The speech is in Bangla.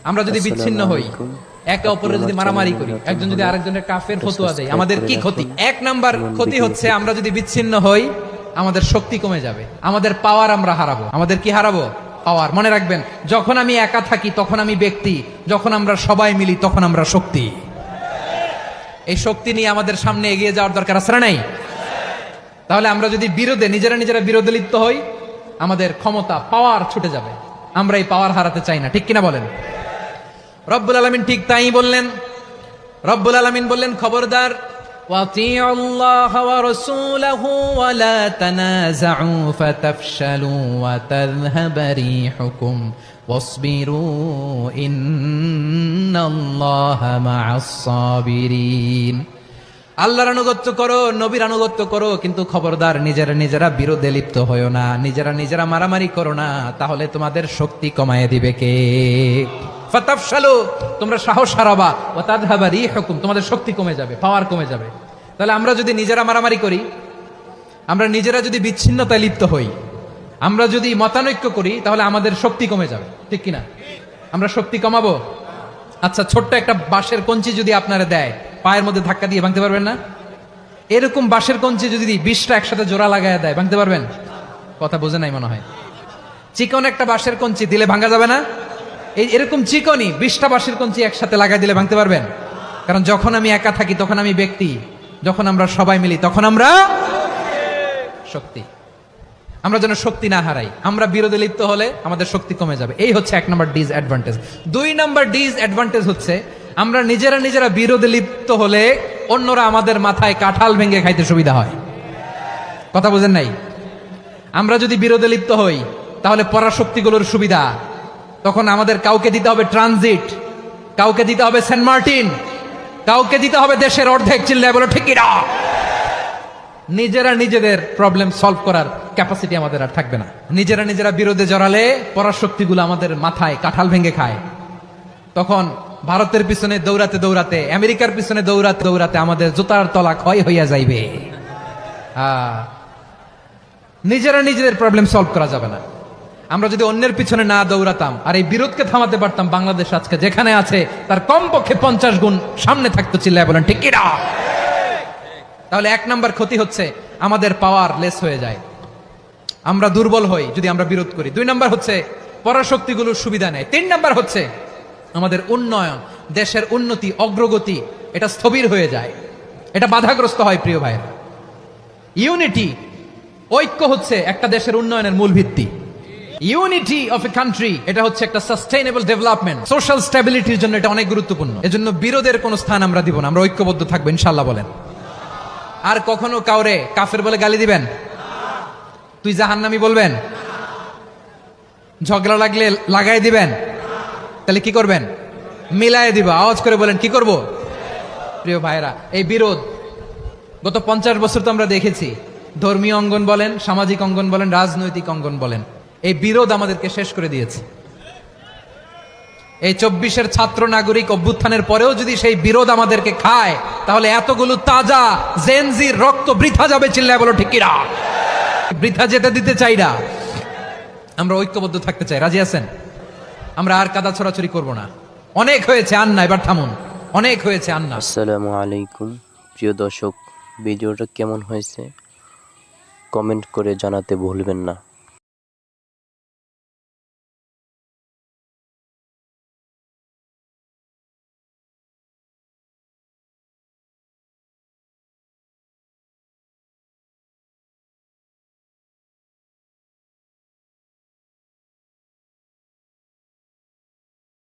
আমরা যদি বিচ্ছিন্ন হই, একে অপরের যদি মারামারি করি, একজন যদি আরেকজনের কাফের ফতোয়া দেয়, আমাদের কি ক্ষতি? এক নাম্বার ক্ষতি হচ্ছে আমরা যদি বিচ্ছিন্ন হই, আমাদের শক্তি কমে যাবে, আমাদের পাওয়ার আমরা হারাবো। আমাদের কি হারাবো? পাওয়ার। মনে রাখবেন, যখন আমি একা থাকি তখন আমি ব্যক্তি, যখন আমরা সবাই মিলি তখন আমরা শক্তি। এই শক্তি নিয়ে আমাদের সামনে এগিয়ে যাওয়ার দরকার আছে না নাই? তাহলে আমরা যদি নিজেরা বিরোধে লিপ্ত হই, আমাদের ক্ষমতা, পাওয়ার ছুটে যাবে। আমরা এই পাওয়ার হারাতে চাই না, ঠিক কিনা বলেন? রব্বুল আলামিন ঠিক তাই বললেন। রব্বুল আলামিন বললেন, খবরদার, ওয়াতিউ আল্লাহ ওয়া রাসূলাহু ওয়া লা তানাযাউ ফাতাফশালু ওয়া তাযহাবা রিহুকুম ওয়াসবিরু ইন্নাল্লাহা মা'আস সাবিরিন। আল্লাহর আনুগত্য করো, নবীর আনুগত্য করো, কিন্তু খবরদার নিজেরা বিরোধে লিপ্ত হয়ো না, নিজেরা মারামারি করো না, তাহলে তোমাদের শক্তি কমায় দিবে কে? ফাতাফশালু, তোমরা সাহস হারাবা, ওয়া তাযহাবা রিহুকুম, তোমাদের শক্তি কমে যাবে, পাওয়ার কমে যাবে। তাহলে আমরা যদি নিজেরা মারামারি করি, আমরা নিজেরা যদি বিচ্ছিন্নতায় লিপ্ত হই, আমরা যদি মতানৈক্য করি, তাহলে আমাদের শক্তি কমে যাবে, ঠিক কিনা? আমরা শক্তি কমাবো। আচ্ছা, ছোট্ট একটা বাঁশের কঞ্চি যদি আপনারা দেয়, পায়ের মধ্যে ধাক্কা দিয়ে ভাঙতে পারবেন না? এরকম বাঁশের কঞ্চি যদি 20টা একসাথে জোড়া লাগায় দেয়, ভাঙতে পারবেন? কথা বোঝে নাই মনে হয়। চিকন একটা বাঁশের কঞ্চি দিলে ভাঙা যাবে না? এরকম চিকনই 20টা বাঁশের কঞ্চি একসাথে লাগাই দিলে ভাঙতে পারবেন? কারণ যখন আমি একা থাকি তখন আমি ব্যক্তি, যখন আমরা সবাই মিলি তখন আমরা শক্তি। আমরা যেন শক্তি না হারাই। আমরা বিরোধে লিপ্ত হলে আমাদের শক্তি কমে যাবে। এই হচ্ছে 1 নাম্বার ডিসঅ্যাডভান্টেজ। 2 নাম্বার ডিসঅ্যাডভান্টেজ হচ্ছে, আমরা নিজেরা বিরোধে লিপ্ত হলে অন্যরা আমাদের মাথায় কাঁঠাল ভেঙে খাইতে সুবিধা হয়। কথা বুঝেন নাই? আমরা যদি বিরোধে লিপ্ত হই, তাহলে পরাশক্তিগুলোর সুবিধা, তখন আমাদের কাউকে দিতে হবে ট্রানজিট, কাউকে দিতে হবে সেন্ট মার্টিন, কাউকে দিতে হবে দেশের অর্ধেক। চিল্লায় বলো ঠিক কিনা? নিজেদের প্রবলেম সলভ করার ক্যাপাসিটি আমাদের আর থাকবে না। নিজেরা বিরোধে জড়ালে পরাশক্তিগুলো আমাদের মাথায় কাঁঠাল ভেঙে খায়। তখন ভারতের পিছনে দৌড়াতে, আমেরিকার পিছনে দৌড়াতে আমাদের জুতার তলা ক্ষয় হইয়া যাইবে। নিজেদের প্রবলেম সলভ করা যাবে না। আমরা যদি অন্যের পিছনে না দৌড়াতাম আর এই বিরোধকে থামাতে পারতাম, বাংলাদেশ আজকে যেখানে আছে তার কমপক্ষে 50 গুণ সামনে থাকতো। চিল্লায় বলেন ঠিক কিনা? তাহলে 1 নাম্বার ক্ষতি হচ্ছে, আমাদের পাওয়ার লেস হয়ে যায়, আমরা দুর্বল হই যদি আমরা বিরোধ করি। 2 নাম্বার হচ্ছে, পরাশক্তিগুলোর সুবিধা নেয়। 3 নাম্বার হচ্ছে, আমাদের উন্নয়ন, দেশের উন্নতি, অগ্রগতি, এটা স্থবির হয়ে যায়, এটা বাধাগ্রস্ত হয়। প্রিয় ভাইয়েরা, ইউনিটি, ঐক্য হচ্ছে একটা দেশের উন্নয়নের মূল ভিত্তি। ইউনিটি অফ এ কান্ট্রি, এটা হচ্ছে একটা সাস্টেইনেবল ডেভেলপমেন্ট, সোশ্যাল স্ট্যাবিলিটির জন্য এটা অনেক গুরুত্বপূর্ণ। এজন্য বিরোধের কোনো স্থান আমরা দিব না, আমরা ঐক্যবদ্ধ থাকবো ইনশাআল্লাহ। বলেন, আর কখনো কাউরে কাফের বলে গালি দিবেন? তুই জাহান্নামী বলবেন? ঝগড়া লাগলে লাগাই দিবেন? তাহলে কি করবেন? মিলায় দিবা। আওয়াজ করে বলেন, কি করব? প্রিয় ভাইরা, এই বিরোধ গত 50 বছর তো আমরা দেখেছি। ধর্মীয় অঙ্গন বলেন, সামাজিক অঙ্গন বলেন, রাজনৈতিক অঙ্গন বলেন, এই বিরোধ আমাদেরকে শেষ করে দিয়েছে। এই 24-এর ছাত্র নাগরিক অভ্যুত্থানের পরেও যদি সেই বিরোধ আমাদেরকে খায়, তাহলে এতগুলো তাজা জেনজির রক্ত বৃথা যাবে। চিল্লায় বলো ঠিক কিনা? বৃথা যেতে দিতে চাই না। আমরা ঐক্যবদ্ধ থাকতে চাই। রাজি আছেন? আমরা আর কাদা ছড়াছড়ি করব না। অনেক হয়েছে, আন না, এবার থামুন। অনেক হয়েছে, আন না। আসসালামু আলাইকুম প্রিয় দর্শক, ভিডিওটা কেমন হয়েছে কমেন্ট করে জানাতে ভুলবেন না।